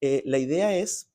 la idea es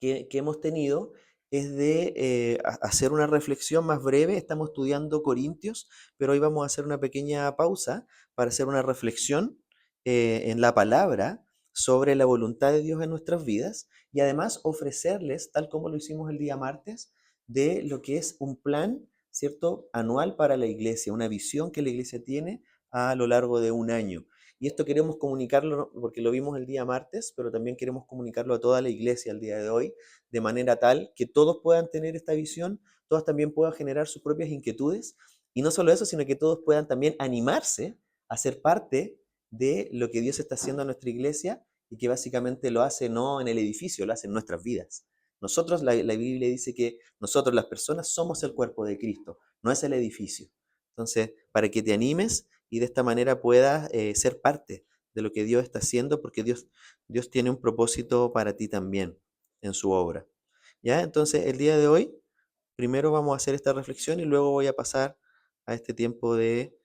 que hemos tenido es de hacer una reflexión más breve. Estamos estudiando Corintios, pero hoy vamos a hacer una pequeña pausa para hacer una reflexión en la palabra sobre la voluntad de Dios en nuestras vidas y además ofrecerles, tal como lo hicimos el día martes, de lo que es un plan, ¿cierto?, anual para la iglesia, una visión que la iglesia tiene a lo largo de un año. Y esto queremos comunicarlo, ¿no?, porque lo vimos el día martes, pero también queremos comunicarlo a toda la iglesia el día de hoy, de manera tal que todos puedan tener esta visión, todos también puedan generar sus propias inquietudes, y no solo eso, sino que todos puedan también animarse a ser parte de lo que Dios está haciendo en nuestra iglesia y que básicamente lo hace no en el edificio, lo hace en nuestras vidas. Nosotros, la Biblia dice que nosotros las personas somos el cuerpo de Cristo, no es el edificio. Entonces, para que te animes y de esta manera puedas ser parte de lo que Dios está haciendo, porque Dios tiene un propósito para ti también en su obra. ¿Ya? Entonces, el día de hoy, primero vamos a hacer esta reflexión y luego voy a pasar a este tiempo de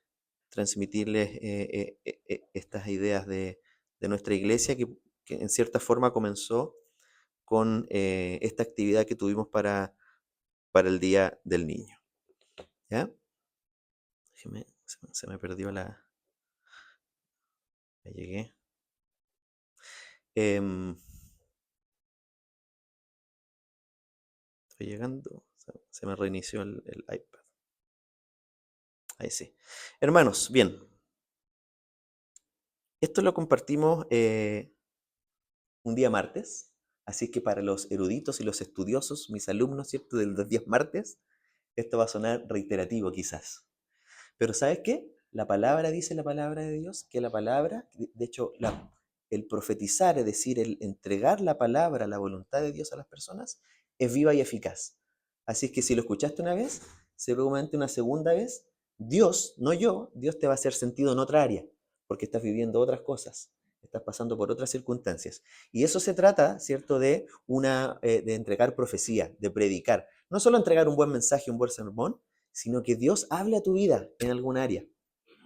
transmitirles estas ideas de nuestra iglesia que en cierta forma comenzó con esta actividad que tuvimos para el Día del Niño. ¿Ya? Se me perdió la... Ya llegué. Em, Estoy llegando. Se me reinició el iPad. Ahí sí. Hermanos, bien. Esto lo compartimos un día martes. Así que para los eruditos y los estudiosos, mis alumnos, ¿cierto?, de los días martes, esto va a sonar reiterativo quizás. Pero ¿sabes qué? La palabra dice la palabra de Dios, que la palabra, de hecho, el profetizar, es decir, el entregar la palabra, la voluntad de Dios a las personas, es viva y eficaz. Así es que si lo escuchaste una vez, seguramente una segunda vez, Dios, no yo, Dios te va a hacer sentido en otra área, porque estás viviendo otras cosas, estás pasando por otras circunstancias. Y eso se trata, ¿cierto?, de entregar profecía, de predicar. No solo entregar un buen mensaje, un buen sermón, sino que Dios hable a tu vida en algún área.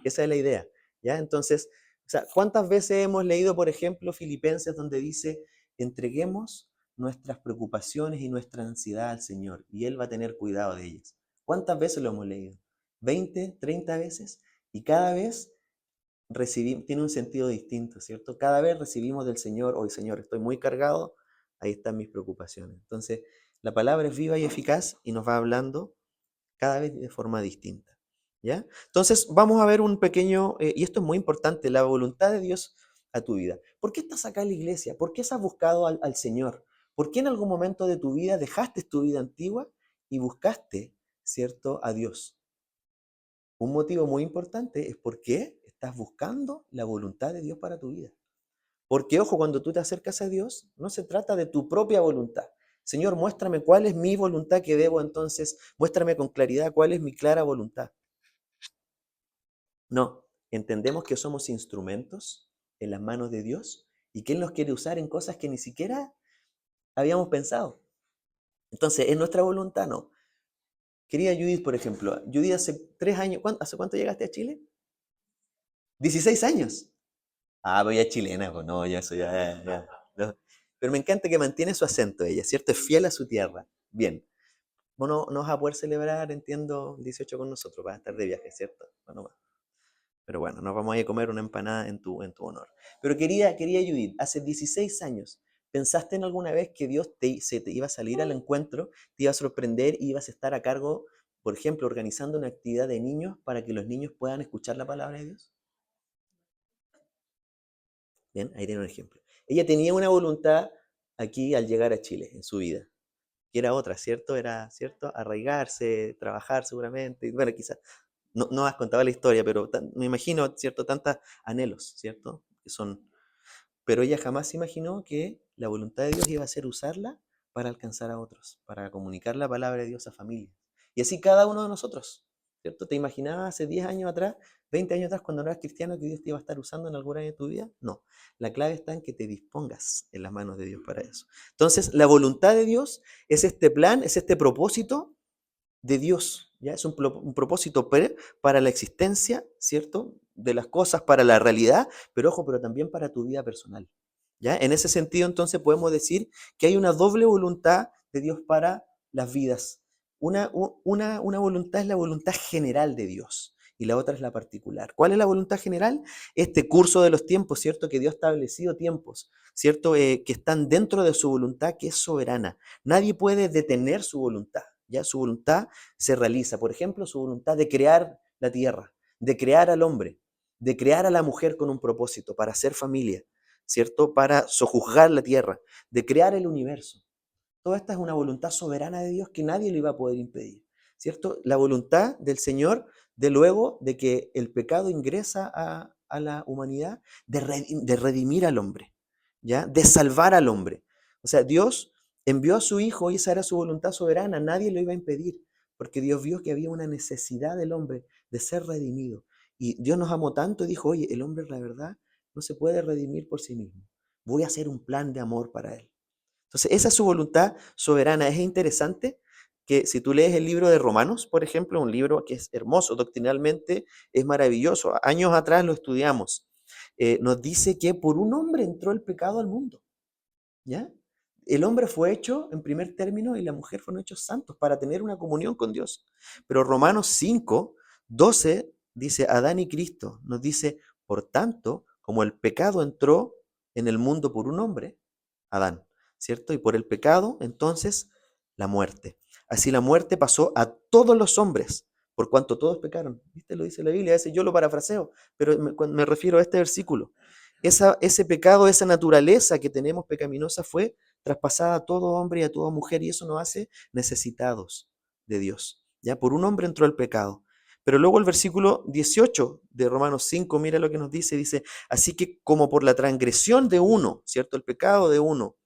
Esa es la idea, ¿ya? Entonces, o sea, ¿cuántas veces hemos leído, por ejemplo, Filipenses, donde dice, entreguemos nuestras preocupaciones y nuestra ansiedad al Señor, y Él va a tener cuidado de ellas? ¿Cuántas veces lo hemos leído? ¿20, 30 veces? Y cada vez recibimos, tiene un sentido distinto, ¿cierto? Cada vez recibimos del Señor, hoy Señor, estoy muy cargado, ahí están mis preocupaciones. Entonces, la palabra es viva y eficaz y nos va hablando cada vez de forma distinta. ¿Ya? Entonces, vamos a ver un pequeño, y esto es muy importante, la voluntad de Dios a tu vida. ¿Por qué estás acá en la iglesia? ¿Por qué has buscado al Señor? ¿Por qué en algún momento de tu vida dejaste tu vida antigua y buscaste, ¿cierto?, a Dios? Un motivo muy importante es por qué estás buscando la voluntad de Dios para tu vida. Porque, ojo, cuando tú te acercas a Dios, no se trata de tu propia voluntad. Señor, muéstrame cuál es mi voluntad que debo entonces, muéstrame con claridad cuál es mi clara voluntad. No, entendemos que somos instrumentos en las manos de Dios y que Él nos quiere usar en cosas que ni siquiera habíamos pensado. Entonces, ¿es nuestra voluntad? No. Querida Judith, por ejemplo, Judith hace 3 años, ¿hace cuánto llegaste a Chile? 16 años. Ah, pues ya es chilena, pues no, ya eso ya. No. Pero me encanta que mantiene su acento ella, ¿cierto? Es fiel a su tierra. Bien. Bueno, no vas a poder celebrar, entiendo, el 18 con nosotros, vas a estar de viaje, ¿cierto? Bueno, pero bueno, nos vamos a ir a comer una empanada en tu honor. Pero quería Judith, hace 16 años, ¿pensaste en alguna vez que Dios se te iba a salir al encuentro, te iba a sorprender y ibas a estar a cargo, por ejemplo, organizando una actividad de niños para que los niños puedan escuchar la palabra de Dios? Bien, ahí tiene un ejemplo. Ella tenía una voluntad aquí al llegar a Chile en su vida, que era otra, ¿cierto? Era, ¿cierto? Arraigarse, trabajar seguramente. Bueno, quizás no has contado la historia, pero me imagino, ¿cierto? Tantos anhelos, ¿cierto? Que son... Pero ella jamás se imaginó que la voluntad de Dios iba a ser usarla para alcanzar a otros, para comunicar la palabra de Dios a familias. Y así cada uno de nosotros, ¿cierto? ¿Te imaginabas hace 10 años atrás, 20 años atrás, cuando no eras cristiano, que Dios te iba a estar usando en algún área de tu vida? No. La clave está en que te dispongas en las manos de Dios para eso. Entonces, la voluntad de Dios es este plan, es este propósito de Dios, ¿ya? Es un propósito para la existencia, ¿cierto? De las cosas, para la realidad, pero ojo, pero también para tu vida personal. ¿Ya? En ese sentido, entonces, podemos decir que hay una doble voluntad de Dios para las vidas. Una voluntad es la voluntad general de Dios y la otra es la particular. ¿Cuál es la voluntad general? Este curso de los tiempos, ¿cierto? Que Dios ha establecido tiempos, ¿cierto? Que están dentro de su voluntad, que es soberana. Nadie puede detener su voluntad, ¿ya? Su voluntad se realiza. Por ejemplo, su voluntad de crear la tierra, de crear al hombre, de crear a la mujer con un propósito, para hacer familia, ¿cierto? Para sojuzgar la tierra, de crear el universo. Toda esta es una voluntad soberana de Dios que nadie lo iba a poder impedir, ¿cierto? La voluntad del Señor, de luego de que el pecado ingresa a la humanidad, de redimir al hombre, ¿ya? De salvar al hombre. O sea, Dios envió a su Hijo y esa era su voluntad soberana, nadie lo iba a impedir, porque Dios vio que había una necesidad del hombre de ser redimido. Y Dios nos amó tanto y dijo, oye, el hombre, la verdad, no se puede redimir por sí mismo. Voy a hacer un plan de amor para él. Entonces, esa es su voluntad soberana. Es interesante que si tú lees el libro de Romanos, por ejemplo, un libro que es hermoso, doctrinalmente es maravilloso. Años atrás lo estudiamos. Nos dice que por un hombre entró el pecado al mundo, ¿ya? El hombre fue hecho en primer término y la mujer fueron hechos santos para tener una comunión con Dios. Pero Romanos 5:12 dice, Adán y Cristo nos dice, por tanto, como el pecado entró en el mundo por un hombre, Adán, ¿cierto? Y por el pecado, entonces, la muerte. Así la muerte pasó a todos los hombres, por cuanto todos pecaron. ¿Viste? Lo dice la Biblia, a veces yo lo parafraseo, pero cuando me refiero a este versículo. Ese pecado, esa naturaleza que tenemos pecaminosa fue traspasada a todo hombre y a toda mujer, y eso nos hace necesitados de Dios. ¿Ya? Por un hombre entró el pecado. Pero luego el versículo 18 de Romanos 5, mira lo que nos dice, así que como por la transgresión de uno, ¿cierto? El pecado de uno,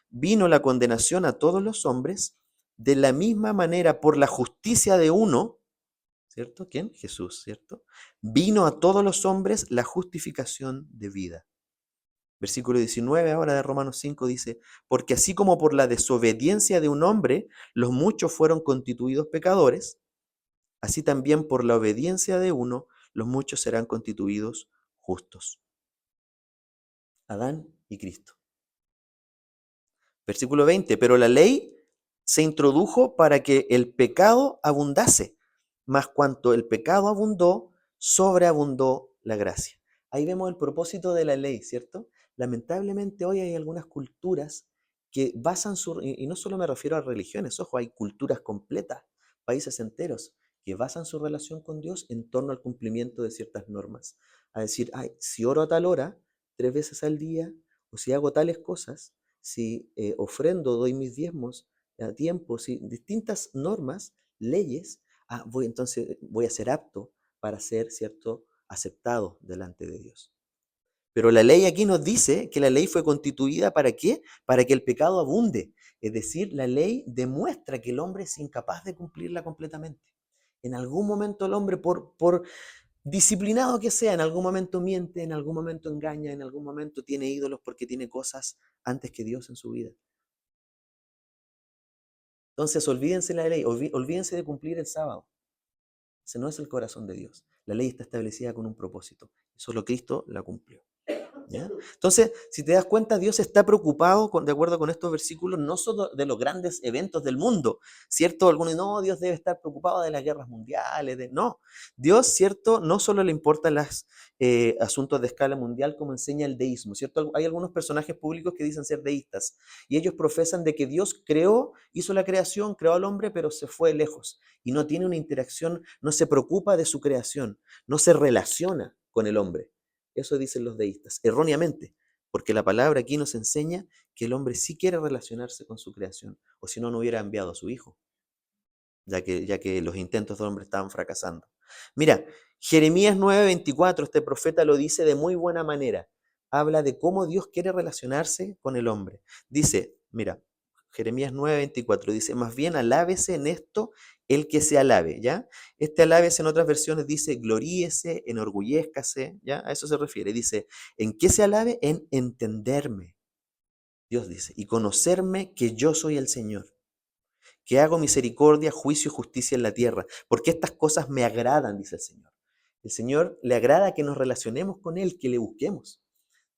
vino la condenación a todos los hombres, de la misma manera por la justicia de uno, ¿cierto? ¿Quién? Jesús, ¿cierto? Vino a todos los hombres la justificación de vida. Versículo 19 ahora de Romanos 5 dice, porque así como por la desobediencia de un hombre los muchos fueron constituidos pecadores, así también por la obediencia de uno los muchos serán constituidos justos. Adán y Cristo. Versículo 20, pero la ley se introdujo para que el pecado abundase, mas cuanto el pecado abundó, sobreabundó la gracia. Ahí vemos el propósito de la ley, ¿cierto? Lamentablemente hoy hay algunas culturas que basan y no solo me refiero a religiones, ojo, hay culturas completas, países enteros, que basan su relación con Dios en torno al cumplimiento de ciertas normas. A decir, ay, si oro a tal hora, 3 veces al día, o si hago tales cosas, si ofrendo, doy mis diezmos a tiempo, si distintas normas, leyes, entonces voy a ser apto para ser, ¿cierto?, aceptado delante de Dios. Pero la ley aquí nos dice que la ley fue constituida ¿para qué? Para que el pecado abunde. Es decir, la ley demuestra que el hombre es incapaz de cumplirla completamente. En algún momento el hombre, por disciplinado que sea, en algún momento miente, en algún momento engaña, en algún momento tiene ídolos porque tiene cosas antes que Dios en su vida. Entonces, olvídense la ley, olvídense de cumplir el sábado. Ese no es el corazón de Dios. La ley está establecida con un propósito. Solo Cristo la cumplió. ¿Ya? Entonces, si te das cuenta, Dios está preocupado, de acuerdo con estos versículos, no solo de los grandes eventos del mundo, ¿cierto? Algunos dicen, no, Dios debe estar preocupado de las guerras mundiales, no. Dios, ¿cierto? No solo le importan los asuntos de escala mundial como enseña el deísmo, ¿cierto? Hay algunos personajes públicos que dicen ser deístas y ellos profesan de que Dios creó, hizo la creación, creó al hombre, pero se fue lejos y no tiene una interacción, no se preocupa de su creación, no se relaciona con el hombre. Eso dicen los deístas, erróneamente, porque la palabra aquí nos enseña que el hombre sí quiere relacionarse con su creación, o si no, no hubiera enviado a su hijo, ya que los intentos del hombre estaban fracasando. Mira, Jeremías 9:24, este profeta lo dice de muy buena manera. Habla de cómo Dios quiere relacionarse con el hombre. Dice, mira, Jeremías 9:24 dice, más bien alábese en esto el que se alabe, ¿ya? Este alábese en otras versiones dice, gloríese, enorgullézcase, ¿ya? A eso se refiere. Dice, ¿en qué se alabe? En entenderme, Dios dice, y conocerme que yo soy el Señor, que hago misericordia, juicio y justicia en la tierra, porque estas cosas me agradan, dice el Señor. El Señor le agrada que nos relacionemos con Él, que le busquemos.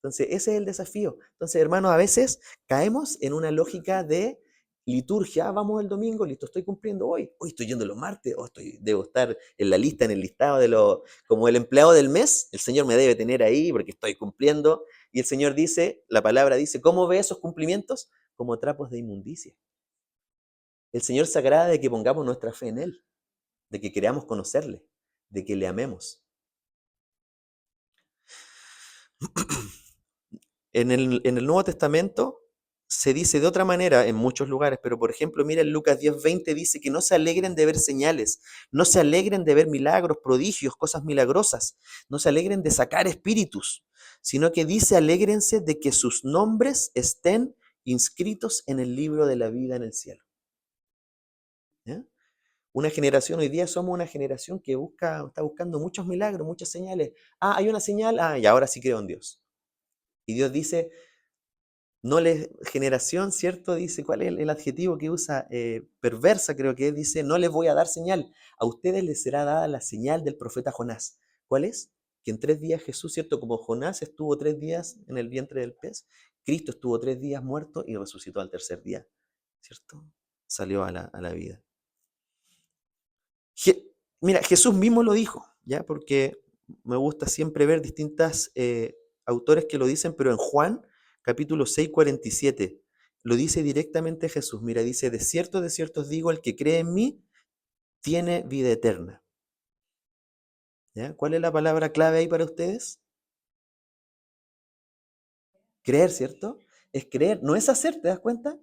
Entonces, ese es el desafío. Entonces, hermanos, a veces caemos en una lógica de liturgia. Vamos el domingo, listo, estoy cumpliendo hoy. Hoy estoy yendo los martes, o debo estar en la lista, en el listado de los, como el empleado del mes. El Señor me debe tener ahí porque estoy cumpliendo. Y el Señor dice, la palabra dice, ¿cómo ve esos cumplimientos? Como trapos de inmundicia. El Señor se agrada de que pongamos nuestra fe en Él, de que queramos conocerle, de que le amemos. En el Nuevo Testamento se dice de otra manera en muchos lugares, pero por ejemplo, mira en Lucas 10:20 dice que no se alegren de ver señales, no se alegren de ver milagros, prodigios, cosas milagrosas, no se alegren de sacar espíritus, sino que dice alégrense de que sus nombres estén inscritos en el libro de la vida en el cielo. ¿Ya? Una generación, hoy día somos una generación que está buscando muchos milagros, muchas señales. Ah, hay una señal, y ahora sí creo en Dios. Y Dios dice, no les, generación, ¿cierto? Dice, ¿cuál es el adjetivo que usa? Perversa, creo que es, dice, no les voy a dar señal. A ustedes les será dada la señal del profeta Jonás. ¿Cuál es? Que en 3 días Jesús, ¿cierto? Como Jonás estuvo 3 días en el vientre del pez, Cristo estuvo 3 días muerto y resucitó al tercer día, ¿cierto? Salió a la vida. Mira, Jesús mismo lo dijo, ¿ya? Porque me gusta siempre ver distintas autores que lo dicen, pero en Juan, capítulo 6, 47, lo dice directamente Jesús. Mira, dice, de cierto os digo, el que cree en mí, tiene vida eterna. ¿Ya? ¿Cuál es la palabra clave ahí para ustedes? Creer, ¿cierto? Es creer, no es hacer, ¿te das cuenta?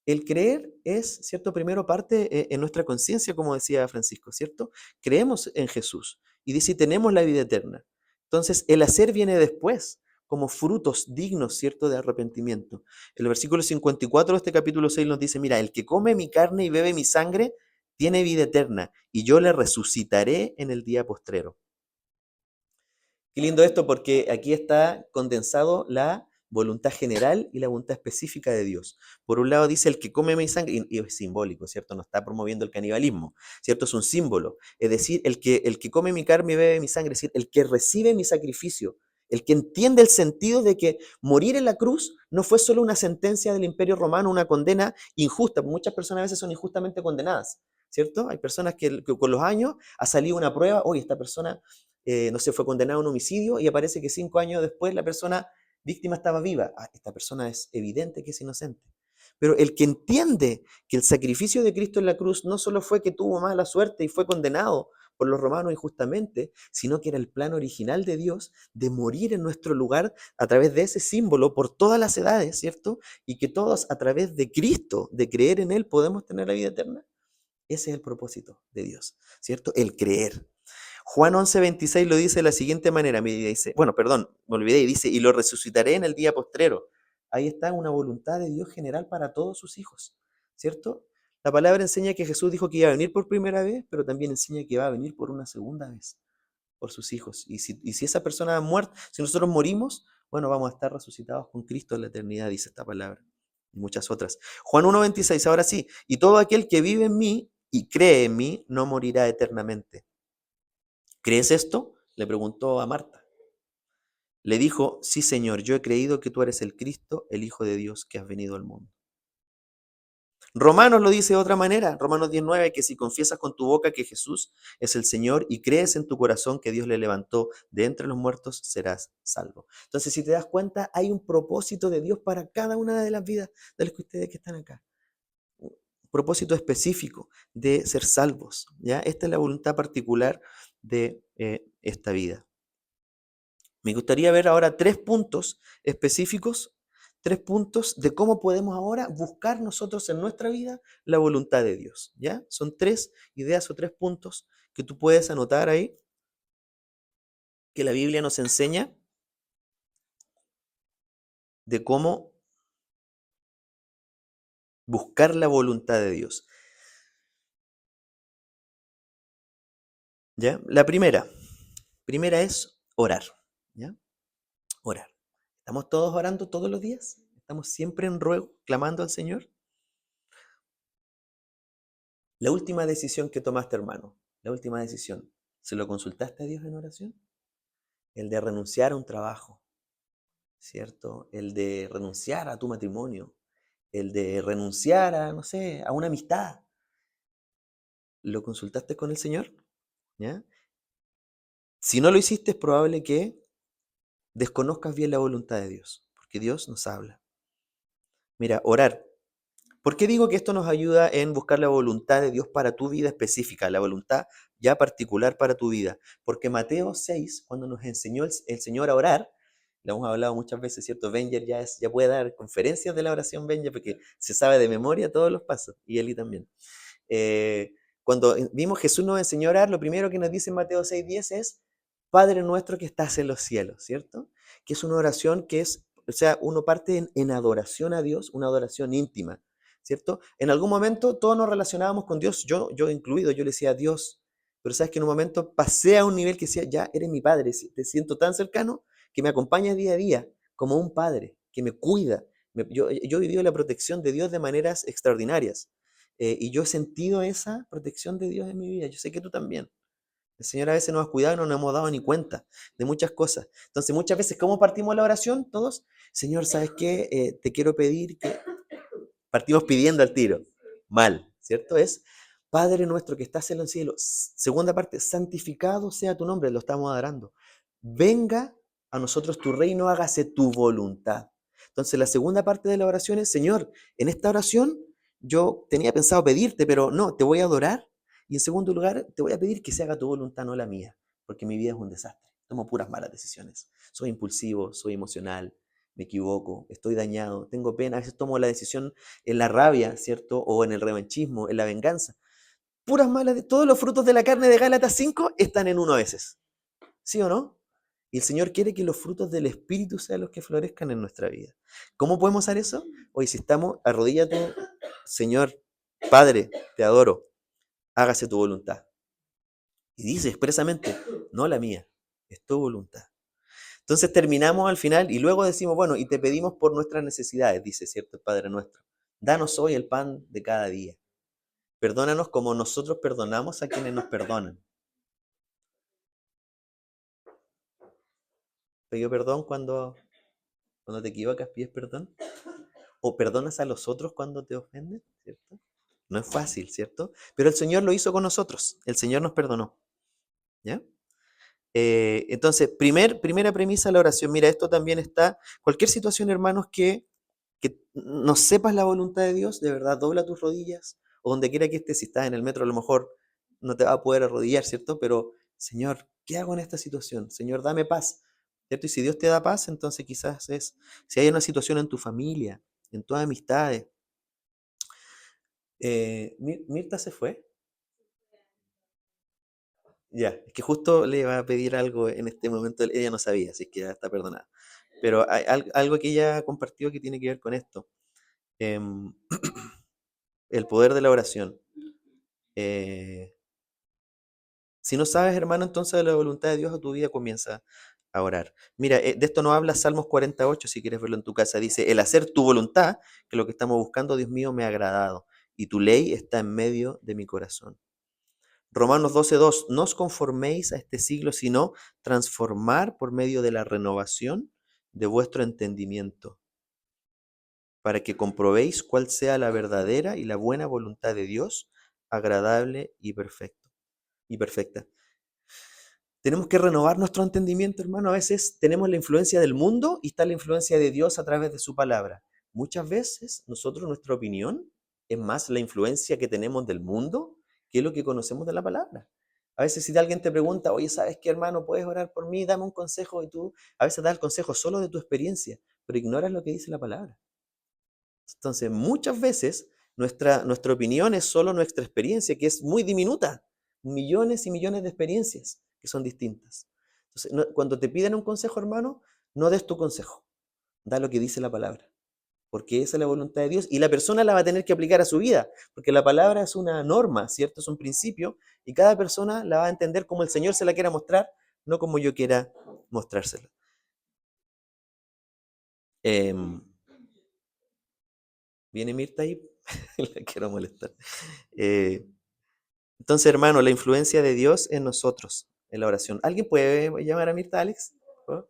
El creer es, ¿cierto? Primero parte en nuestra conciencia, como decía Francisco, ¿cierto? Creemos en Jesús y dice, tenemos la vida eterna. Entonces, el hacer viene después, como frutos dignos, ¿cierto? De arrepentimiento. El versículo 54 de este capítulo 6 nos dice, mira, el que come mi carne y bebe mi sangre, tiene vida eterna, y yo le resucitaré en el día postrero. Qué lindo esto porque aquí está condensado la voluntad general y la voluntad específica de Dios. Por un lado dice el que come mi sangre, y es simbólico, ¿cierto? No está promoviendo el canibalismo, ¿cierto? Es un símbolo. Es decir, el que come mi carne y bebe mi sangre, es decir, el que recibe mi sacrificio, el que entiende el sentido de que morir en la cruz no fue solo una sentencia del Imperio Romano, una condena injusta. Muchas personas a veces son injustamente condenadas, ¿cierto? Hay personas que con los años ha salido una prueba, oye, esta persona no sé, fue condenado a un homicidio y aparece que 5 años después la persona víctima estaba viva. Ah, esta persona es evidente que es inocente. Pero el que entiende que el sacrificio de Cristo en la cruz no solo fue que tuvo mala suerte y fue condenado por los romanos injustamente, sino que era el plan original de Dios de morir en nuestro lugar a través de ese símbolo por todas las edades, ¿cierto? Y que todos a través de Cristo, de creer en Él, podemos tener la vida eterna. Ese es el propósito de Dios, ¿cierto? El creer. Juan 11:26 lo dice de la siguiente manera, me dice, bueno, perdón, me olvidé, y dice, y lo resucitaré en el día postrero. Ahí está una voluntad de Dios general para todos sus hijos, ¿cierto? La palabra enseña que Jesús dijo que iba a venir por primera vez, pero también enseña que va a venir por una segunda vez, por sus hijos. Y si esa persona muerta, si nosotros morimos, bueno, vamos a estar resucitados con Cristo en la eternidad, dice esta palabra. Y muchas otras. Juan 1:26, ahora sí, y todo aquel que vive en mí y cree en mí, no morirá eternamente. ¿Crees esto? Le preguntó a Marta. Le dijo, sí, Señor, yo he creído que tú eres el Cristo, el Hijo de Dios, que has venido al mundo. Romanos lo dice de otra manera, Romanos 19, que si confiesas con tu boca que Jesús es el Señor y crees en tu corazón que Dios le levantó de entre los muertos, serás salvo. Entonces, si te das cuenta, hay un propósito de Dios para cada una de las vidas de los que ustedes que están acá. Un propósito específico de ser salvos, ¿ya? Esta es la voluntad particular de esta vida. Me gustaría ver ahora 3 puntos específicos, 3 puntos de cómo podemos ahora buscar nosotros en nuestra vida la voluntad de Dios, ¿ya? Son 3 ideas o 3 puntos que tú puedes anotar ahí, que la Biblia nos enseña de cómo buscar la voluntad de Dios, ¿ya? La primera es orar, ¿ya? Orar. ¿Estamos todos orando todos los días? ¿Estamos siempre en ruego, clamando al Señor? La última decisión que tomaste, hermano, la última decisión, ¿se lo consultaste a Dios en oración? El de renunciar a un trabajo, ¿cierto? El de renunciar a tu matrimonio, el de renunciar a, no sé, a una amistad. ¿Lo consultaste con el Señor? ¿Ya? Si no lo hiciste, es probable que desconozcas bien la voluntad de Dios, porque Dios nos habla. Mira, orar. ¿Por qué digo que esto nos ayuda en buscar la voluntad de Dios para tu vida específica, la voluntad ya particular para tu vida? Porque Mateo 6, cuando nos enseñó el Señor a orar, lo hemos hablado muchas veces, ¿cierto? Benjer ya puede dar conferencias de la oración Benjer porque se sabe de memoria todos los pasos, y Eli también. Cuando vimos Jesús nos enseñó a orar, lo primero que nos dice en Mateo 6:10 es, Padre nuestro que estás en los cielos, ¿cierto? Que es una oración que es, o sea, uno parte en adoración a Dios, una adoración íntima, ¿cierto? En algún momento todos nos relacionábamos con Dios, yo incluido, yo le decía a Dios, pero sabes que en un momento pasé a un nivel que decía, ya eres mi padre, te siento tan cercano que me acompaña día a día como un padre, que me cuida. Yo he vivido la protección de Dios de maneras extraordinarias. Y yo he sentido esa protección de Dios en mi vida. Yo sé que tú también. El Señor a veces nos ha cuidado y no nos hemos dado ni cuenta de muchas cosas. Entonces, muchas veces, ¿cómo partimos la oración? Todos, Señor, ¿sabes qué? Te quiero pedir que... Partimos pidiendo al tiro. Mal, ¿cierto? Es, Padre nuestro que estás en los cielos. Segunda parte, santificado sea tu nombre, lo estamos adorando. Venga a nosotros tu reino, hágase tu voluntad. Entonces, la segunda parte de la oración es, Señor, en esta oración yo tenía pensado pedirte, pero no, te voy a adorar. Y en segundo lugar, te voy a pedir que se haga tu voluntad, no la mía, porque mi vida es un desastre. Tomo puras malas decisiones. Soy impulsivo, soy emocional, me equivoco, estoy dañado, tengo pena, a veces tomo la decisión en la rabia, ¿cierto? O en el revanchismo, en la venganza. Puras malas, todos los frutos de la carne de Gálatas 5 están en uno a veces. ¿Sí o no? Y el Señor quiere que los frutos del Espíritu sean los que florezcan en nuestra vida. ¿Cómo podemos hacer eso? Hoy, si estamos, arrodíllate, Señor, Padre, te adoro, hágase tu voluntad. Y dice expresamente, no la mía, es tu voluntad. Entonces terminamos al final y luego decimos, bueno, y te pedimos por nuestras necesidades, dice, ¿cierto? El Padre nuestro. Danos hoy el pan de cada día. Perdónanos como nosotros perdonamos a quienes nos perdonan. ¿Pidió perdón cuando te equivocas, pides perdón? ¿O perdonas a los otros cuando te ofenden? ¿Cierto? No es fácil, ¿cierto? Pero el Señor lo hizo con nosotros. El Señor nos perdonó. ¿Ya? Entonces, primera premisa de la oración. Mira, esto también está. Cualquier situación, hermanos, que no sepas la voluntad de Dios, de verdad, dobla tus rodillas, o donde quiera que estés, si estás en el metro, a lo mejor no te va a poder arrodillar, ¿cierto? Pero, Señor, ¿qué hago en esta situación? Señor, dame paz, ¿cierto? Y si Dios te da paz, entonces quizás es, si hay una situación en tu familia, en tus amistades. Mirta se fue. Ya, es que justo le iba a pedir algo en este momento, ella no sabía, así que ya está perdonada. Pero hay algo que ella compartió que tiene que ver con esto. em, el poder de la oración. Eh, si no sabes, hermano, entonces de la voluntad de Dios a tu vida comienza a orar. Mira, de esto nos habla Salmos 48, si quieres verlo en tu casa. Dice, el hacer tu voluntad, que lo que estamos buscando, Dios mío, me ha agradado, y tu ley está en medio de mi corazón. Romanos 12:2, no os conforméis a este siglo, sino transformar por medio de la renovación de vuestro entendimiento, para que comprobéis cuál sea la verdadera y la buena voluntad de Dios, agradable y perfecta. Tenemos que renovar nuestro entendimiento, hermano. A veces tenemos la influencia del mundo y está la influencia de Dios a través de su palabra. Muchas veces nosotros, nuestra opinión es más la influencia que tenemos del mundo que lo que conocemos de la palabra. A veces si alguien te pregunta, oye, ¿sabes qué, hermano? ¿Puedes orar por mí? Dame un consejo. Y tú a veces das el consejo solo de tu experiencia, pero ignoras lo que dice la palabra. Entonces, muchas veces nuestra opinión es solo nuestra experiencia, que es muy diminuta. Millones y millones de experiencias que son distintas. Entonces, cuando te piden un consejo, hermano, no des tu consejo. Da lo que dice la palabra. Porque esa es la voluntad de Dios y la persona la va a tener que aplicar a su vida. Porque la palabra es una norma, ¿cierto? Es un principio y cada persona la va a entender como el Señor se la quiera mostrar, no como yo quiera mostrársela. Em, ¿Viene Mirta ahí? La quiero molestar. Eh, Entonces, hermano, la influencia de Dios en nosotros, en la oración. ¿Alguien puede llamar a Mirta, Alex? ¿Oh?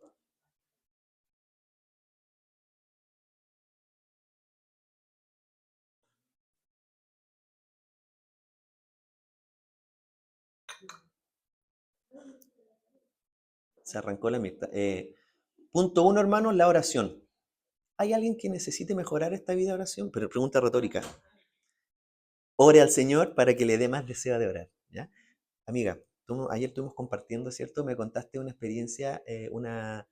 Se arrancó la Mirta. Punto uno, hermanos, la oración. ¿Hay alguien que necesite mejorar esta vida de oración? Pero pregunta retórica. Ore al Señor para que le dé más deseo de orar, ¿ya? Amiga, ayer estuvimos compartiendo, ¿cierto? Me contaste una experiencia, de una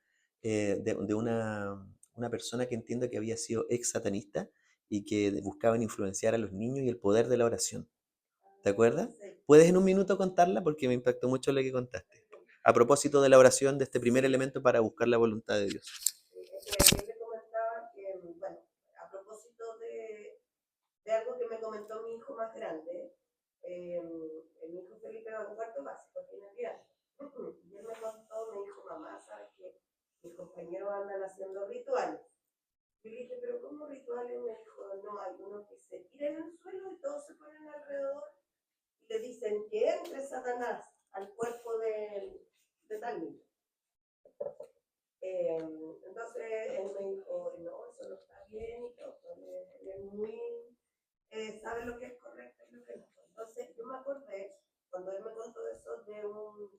persona que entiendo que había sido ex satanista y que buscaban influenciar a los niños y el poder de la oración. ¿Te acuerdas? ¿Puedes en un minuto contarla? Porque me impactó mucho lo que contaste. A propósito de la oración, de este primer elemento para buscar la voluntad de Dios. Yo te comentaba que, bueno, a propósito de algo que me comentó mi hijo más grande, mi hijo Felipe va en cuarto básico, tiene 10 años. Y él me contó, me dijo, mamá, ¿sabes qué? Mis compañeros andan haciendo rituales. Y le dije, ¿pero cómo rituales? Me dijo, no, hay unos que se tiran en el suelo y todos se ponen alrededor y le dicen que entre Satanás al cuerpo de tal niño. Entonces él me dijo, no, eso no está bien y todo. Él es muy, sabe lo que es correcto y lo que no. Entonces yo me acordé, cuando él me contó eso, de un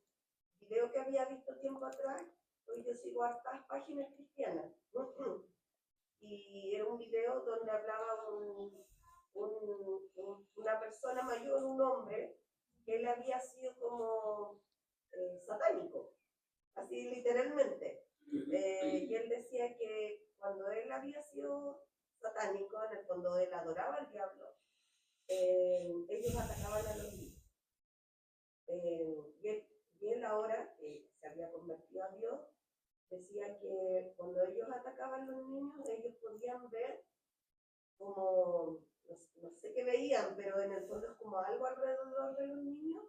video que había visto tiempo atrás. Hoy yo sigo hartas páginas cristianas. Y era un video donde hablaba una persona mayor, un hombre, que él había sido como satánico, así literalmente. Y él decía que cuando él había sido satánico, en el fondo él adoraba al diablo, ellos atacaban a los niños. Y él ahora, que se había convertido a Dios, decía que cuando ellos atacaban a los niños, ellos podían ver como, no sé qué veían, pero en el fondo es como algo alrededor de los niños,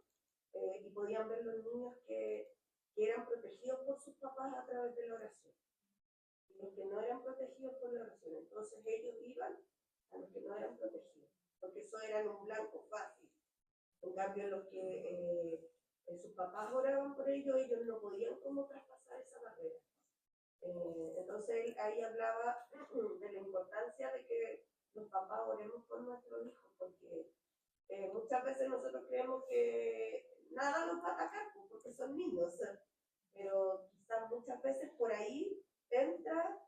y podían ver los niños que eran protegidos por sus papás a través de la oración. Y los que no eran protegidos por la oración, entonces ellos iban a los que no eran protegidos, porque eso era un blanco fácil. En cambio, los que sus papás oraban por ellos no podían como traspasar esa barrera. Entonces ahí hablaba de la importancia de que los papás oremos por nuestros hijos, porque muchas veces nosotros creemos que nada nos va a atacar porque son niños, pero quizás muchas veces por ahí entra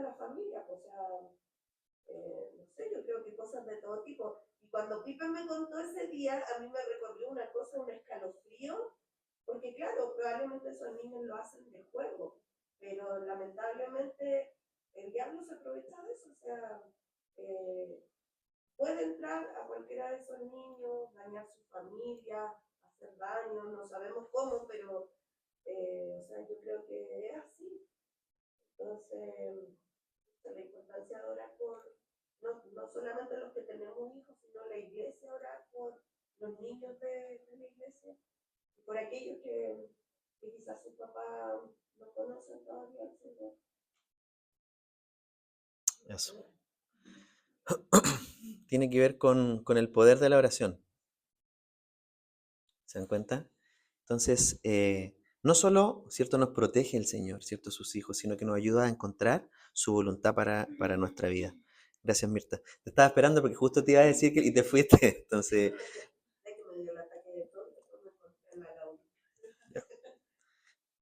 la familia, o sea, no sé, yo creo que cosas de todo tipo. Y cuando Pipe me contó ese día, a mí me recorrió una cosa, un escalofrío, porque claro, probablemente esos niños lo hacen de juego, pero lamentablemente el diablo se aprovecha de eso, o sea, eh, puede entrar a cualquiera de esos niños, dañar su familia, hacer daño, no sabemos cómo, pero o sea, yo creo que es así. Entonces, la importancia de orar por, no solamente los que tenemos hijos, sino la iglesia, orar por los niños de la iglesia y por aquellos que quizás su papá no conocen todavía al Señor. Eso. Tiene que ver con el poder de la oración. ¿Se dan cuenta? Entonces, no solo, ¿cierto?, nos protege el Señor, ¿cierto?, sus hijos, sino que nos ayuda a encontrar su voluntad para nuestra vida. Gracias, Mirta. Te estaba esperando porque justo te iba a decir que y te fuiste. Entonces,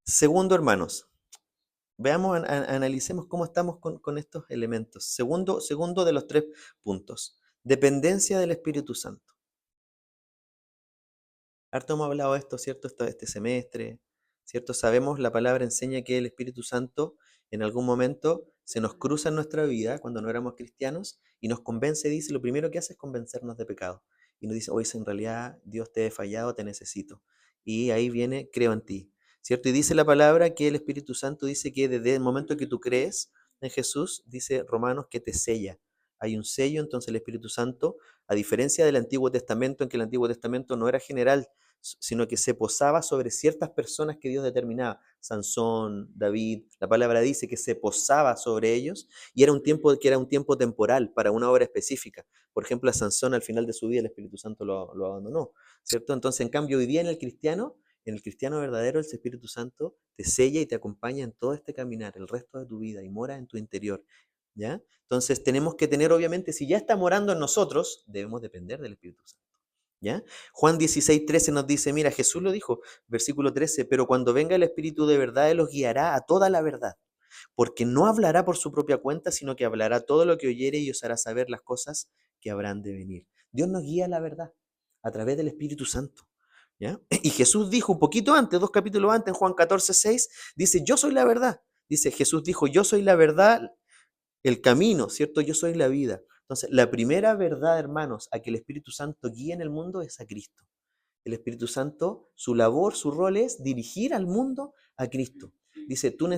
segundo, hermanos, veamos, analicemos cómo estamos con estos elementos. Segundo de los 3 puntos, dependencia del Espíritu Santo. Harto hemos hablado de esto, ¿cierto? Este semestre, ¿cierto? Sabemos, la palabra enseña que el Espíritu Santo en algún momento se nos cruza en nuestra vida cuando no éramos cristianos y nos convence, dice, lo primero que hace es convencernos de pecado. Y nos dice, oye, en realidad Dios te he fallado, te necesito. Y ahí viene, creo en ti, ¿cierto? Y dice la palabra que el Espíritu Santo dice que desde el momento que tú crees en Jesús, dice Romanos, que te sella. Hay un sello, entonces el Espíritu Santo, a diferencia del Antiguo Testamento, en que el Antiguo Testamento no era general, sino que se posaba sobre ciertas personas que Dios determinaba. Sansón, David, la palabra dice que se posaba sobre ellos y era un tiempo que era un tiempo temporal para una obra específica. Por ejemplo, a Sansón al final de su vida el Espíritu Santo lo abandonó, ¿cierto? Entonces, en cambio, hoy día en el cristiano verdadero, el Espíritu Santo te sella y te acompaña en todo este caminar, el resto de tu vida y mora en tu interior, ¿ya? Entonces, tenemos que tener, obviamente, si ya está morando en nosotros, debemos depender del Espíritu Santo. ¿Ya? Juan 16:13 nos dice, mira, Jesús lo dijo, versículo 13, pero cuando venga el Espíritu de verdad, Él los guiará a toda la verdad, porque no hablará por su propia cuenta, sino que hablará todo lo que oyere y os hará saber las cosas que habrán de venir. Dios nos guía a la verdad a través del Espíritu Santo. ¿Ya? Y Jesús dijo un poquito antes, 2 capítulos antes, en Juan 14:6, dice, yo soy la verdad. Dice, Jesús dijo, yo soy la verdad, el camino, ¿cierto? Yo soy la vida. Entonces, la primera verdad, hermanos, a que el Espíritu Santo guíe en el mundo es a Cristo. El Espíritu Santo, su labor, su rol es dirigir al mundo a Cristo. Dice, tú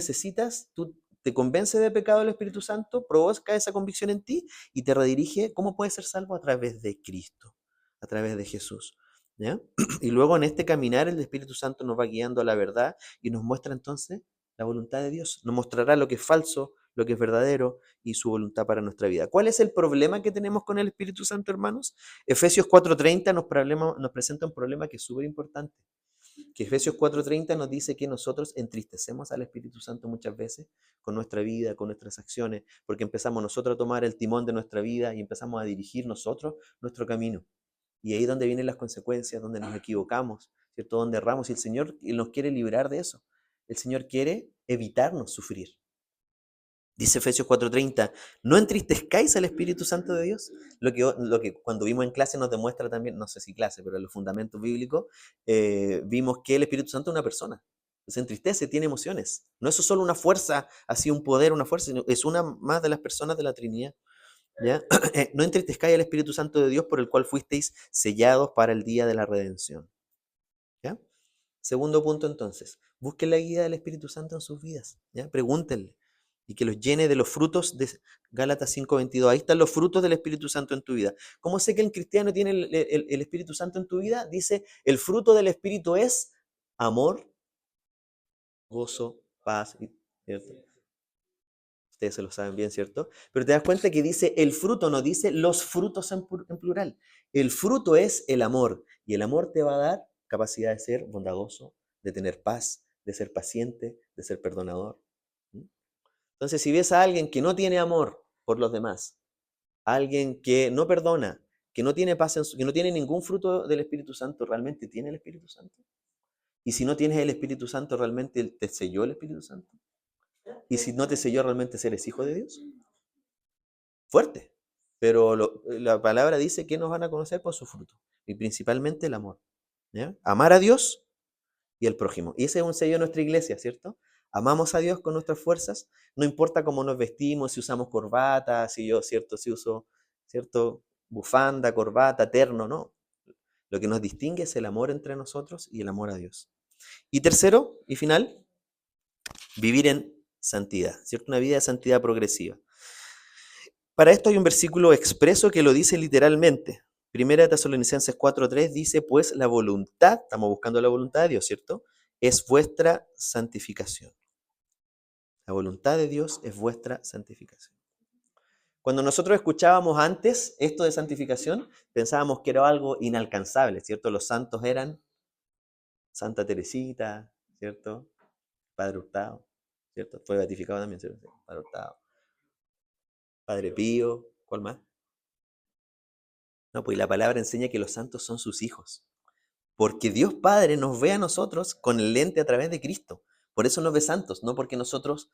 te convence de pecado el Espíritu Santo, provoca esa convicción en ti y te redirige. ¿Cómo puedes ser salvo? A través de Cristo, a través de Jesús. ¿Ya? Y luego en este caminar el Espíritu Santo nos va guiando a la verdad y nos muestra entonces la voluntad de Dios. Nos mostrará lo que es falso, lo que es verdadero y su voluntad para nuestra vida. ¿Cuál es el problema que tenemos con el Espíritu Santo, hermanos? Efesios 4:30 nos presenta un problema que es súper importante. Que Efesios 4:30 nos dice que nosotros entristecemos al Espíritu Santo muchas veces con nuestra vida, con nuestras acciones, porque empezamos nosotros a tomar el timón de nuestra vida y empezamos a dirigir nosotros nuestro camino. Y ahí es donde vienen las consecuencias, donde nos equivocamos, ¿cierto? Donde erramos. Y el Señor nos quiere librar de eso. El Señor quiere evitarnos sufrir. Dice Efesios 4:30, no entristezcáis al Espíritu Santo de Dios. Lo que cuando vimos en clase nos demuestra también, no sé si clase, pero en los fundamentos bíblicos, vimos que el Espíritu Santo es una persona. Se entristece, tiene emociones. No es solo una fuerza, así un poder, una fuerza, sino es una más de las personas de la Trinidad. ¿Ya? No entristezcáis al Espíritu Santo de Dios por el cual fuisteis sellados para el día de la redención. ¿Ya? Segundo punto entonces, busquen la guía del Espíritu Santo en sus vidas, ¿ya? Pregúntenle y que los llene de los frutos de Gálatas 5:22. Ahí están los frutos del Espíritu Santo en tu vida. ¿Cómo sé que el cristiano tiene el Espíritu Santo en tu vida? Dice, el fruto del Espíritu es amor, gozo, paz, ¿cierto? Ustedes se lo saben bien, ¿cierto? Pero te das cuenta que dice el fruto, no dice los frutos en plural. El fruto es el amor y el amor te va a dar capacidad de ser bondadoso, de tener paz, de ser paciente, de ser perdonador. ¿Mm? Entonces, si ves a alguien que no tiene amor por los demás, alguien que no perdona, que no tiene paz, que no tiene ningún fruto del Espíritu Santo, ¿realmente tiene el Espíritu Santo? Y si no tienes el Espíritu Santo, ¿realmente te selló el Espíritu Santo? Y si no te selló, ¿realmente eres hijo de Dios? Fuerte. Pero la palabra dice que nos van a conocer por su fruto. Y principalmente el amor. ¿Ya? Amar a Dios y al prójimo. Y ese es un sello de nuestra iglesia, ¿cierto? Amamos a Dios con nuestras fuerzas. No importa cómo nos vestimos, si usamos corbata, si yo, ¿cierto? Si uso, ¿cierto? Bufanda, corbata, terno, no. Lo que nos distingue es el amor entre nosotros y el amor a Dios. Y tercero y final, vivir en santidad, ¿cierto? Una vida de santidad progresiva. Para esto hay un versículo expreso que lo dice literalmente. Primera de Tesalonicenses 4:3 dice, pues la voluntad, estamos buscando la voluntad de Dios, ¿cierto? Es vuestra santificación. La voluntad de Dios es vuestra santificación. Cuando nosotros escuchábamos antes esto de santificación, pensábamos que era algo inalcanzable, ¿cierto? Los santos eran Santa Teresita, ¿cierto? Padre Hurtado, ¿cierto? Fue beatificado también, ¿cierto? Padre Hurtado. Padre Pío, ¿cuál más? No, pues la palabra enseña que los santos son sus hijos. Porque Dios Padre nos ve a nosotros con el lente a través de Cristo. Por eso nos ve santos, no porque nosotros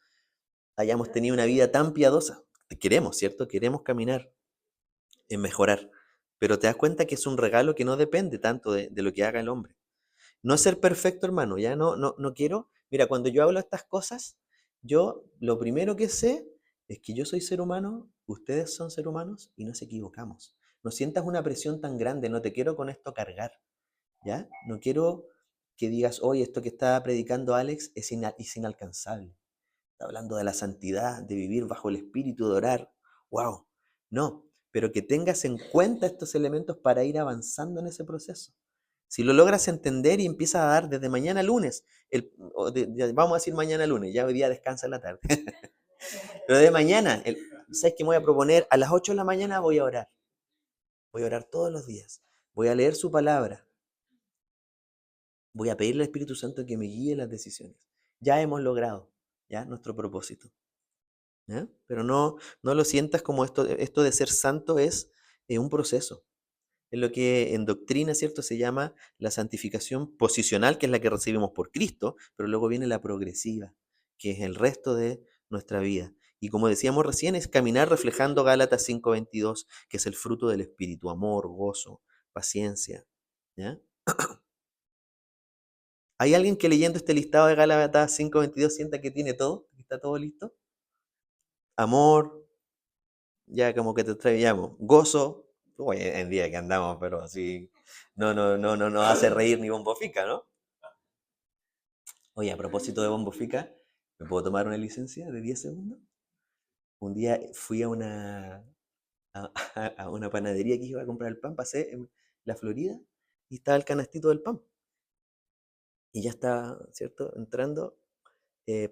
hayamos tenido una vida tan piadosa. Queremos, ¿cierto? Queremos caminar en mejorar. Pero te das cuenta que es un regalo que no depende tanto de lo que haga el hombre. No es ser perfecto, hermano, ya no quiero. Mira, cuando yo hablo estas cosas, yo lo primero que sé es que yo soy ser humano, ustedes son seres humanos y nos equivocamos. No sientas una presión tan grande, no te quiero con esto cargar, ¿ya? No quiero que digas, oye, esto que está predicando Alex es inalcanzable. Está hablando de la santidad, de vivir bajo el espíritu, de orar. ¡Wow! No, pero que tengas en cuenta estos elementos para ir avanzando en ese proceso. Si lo logras entender y empiezas a dar desde mañana lunes, vamos a decir mañana lunes, ya hoy día descansa en la tarde, pero de mañana, ¿sabes qué me voy a proponer? A las 8 de la mañana voy a orar todos los días, voy a leer su palabra, voy a pedirle al Espíritu Santo que me guíe las decisiones. Ya hemos logrado, ¿ya? Nuestro propósito. ¿Ya? Pero no lo sientas como esto de ser santo es un proceso. Es lo que en doctrina, ¿cierto?, se llama la santificación posicional, que es la que recibimos por Cristo, pero luego viene la progresiva, que es el resto de nuestra vida. Y como decíamos recién, es caminar reflejando Gálatas 5:22, que es el fruto del Espíritu: amor, gozo, paciencia. ¿Ya? ¿Hay alguien que leyendo este listado de Gálatas 5:22 sienta que tiene todo, que está todo listo? Amor, ya como que te traíamos. Gozo, hoy en día que andamos, pero así, no nos hace reír ni Bombo Fica, ¿no? Oye, a propósito de Bombo Fica, ¿me puedo tomar una licencia de 10 segundos? Un día fui a, a una panadería que iba a comprar el pan, pasé en la Florida y estaba el canastito del pan. Y ya estaba, ¿cierto?, entrando y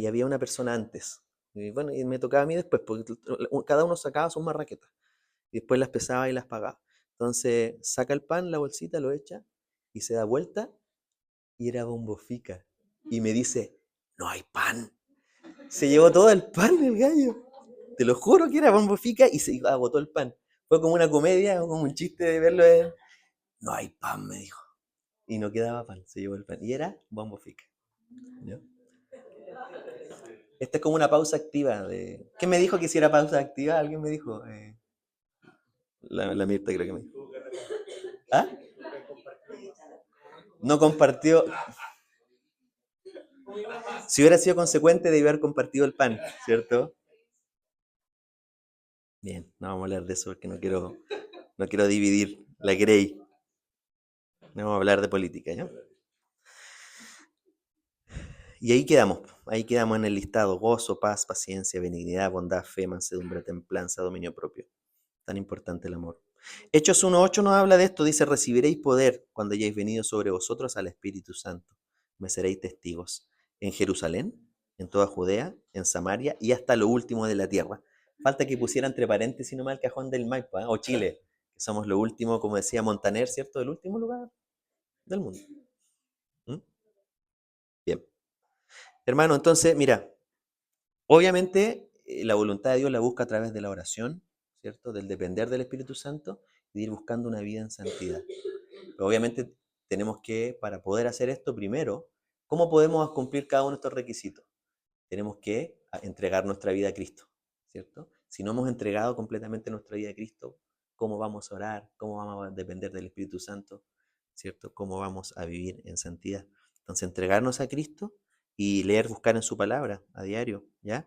había una persona antes. Y bueno, y me tocaba a mí después, porque cada uno sacaba sus marraquetas y después las pesaba y las pagaba. Entonces saca el pan, la bolsita, lo echa y se da vuelta y era Bombo Fica. Y me dice, no hay pan. Se llevó todo el pan el gallo. Te lo juro que era Bombo Fica y se agotó el pan. Fue como una comedia, como un chiste de verlo. No hay pan, me dijo. Y no quedaba pan, se llevó el pan. Y era Bombo Fica. ¿Ya? Esta es como una pausa activa. ¿Quién me dijo que hiciera pausa activa? Alguien me dijo. La Mirta creo que me dijo. ¿Ah? No compartió. Si hubiera sido consecuente, debía haber compartido el pan, ¿cierto? Bien, no vamos a hablar de eso porque no quiero dividir la Grey. No vamos a hablar de política, ¿ya? Y ahí quedamos en el listado: gozo, paz, paciencia, benignidad, bondad, fe, mansedumbre, templanza, dominio propio. Tan importante el amor. Hechos 1:8 nos habla de esto, dice: recibiréis poder cuando hayáis venido sobre vosotros al Espíritu Santo. Me seréis testigos en Jerusalén, en toda Judea, en Samaria y hasta lo último de la tierra. Falta que pusiera entre paréntesis nomás el cajón del Maipo, ¿eh? O Chile, que somos lo último, como decía Montaner, ¿cierto? El último lugar del mundo. ¿Mm? Bien. Hermano, entonces, mira, obviamente la voluntad de Dios la busca a través de la oración, ¿cierto? Del depender del Espíritu Santo y de ir buscando una vida en santidad. Pero obviamente tenemos que, para poder hacer esto, primero, ¿cómo podemos cumplir cada uno de estos requisitos? Tenemos que entregar nuestra vida a Cristo, ¿cierto? Si no hemos entregado completamente nuestra vida a Cristo, ¿cómo vamos a orar? ¿Cómo vamos a depender del Espíritu Santo? ¿Cierto? ¿Cómo vamos a vivir en santidad? Entonces, entregarnos a Cristo y leer, buscar en su palabra a diario, ¿ya?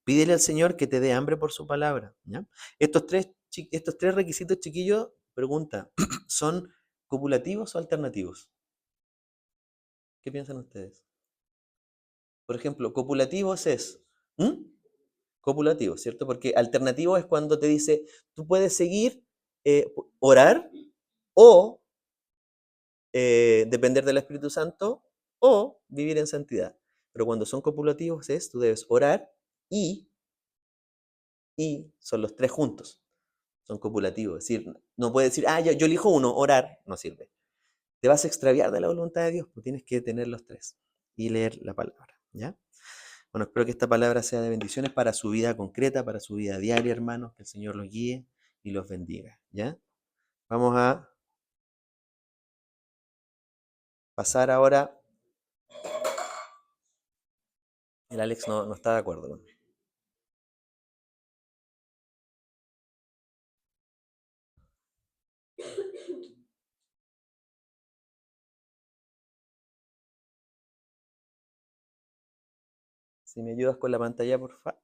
Pídele al Señor que te dé hambre por su palabra, ¿ya? Estos tres requisitos, chiquillos, pregunta, ¿son copulativos o alternativos? ¿Qué piensan ustedes? Por ejemplo, copulativos es copulativo, ¿cierto? Porque alternativo es cuando te dice, tú puedes seguir, orar o depender del Espíritu Santo o vivir en santidad. Pero cuando son copulativos es, tú debes orar y, y son los tres juntos. Son copulativos. Es decir, no puedes decir, yo elijo uno, orar, no sirve. Te vas a extraviar de la voluntad de Dios, pues tienes que tener los tres y leer la palabra, ¿ya? Bueno, espero que esta palabra sea de bendiciones para su vida concreta, para su vida diaria, hermanos, que el Señor los guíe y los bendiga, ¿ya? Vamos a pasar ahora. El Alex no está de acuerdo conmigo. Si me ayudas con la pantalla, por favor.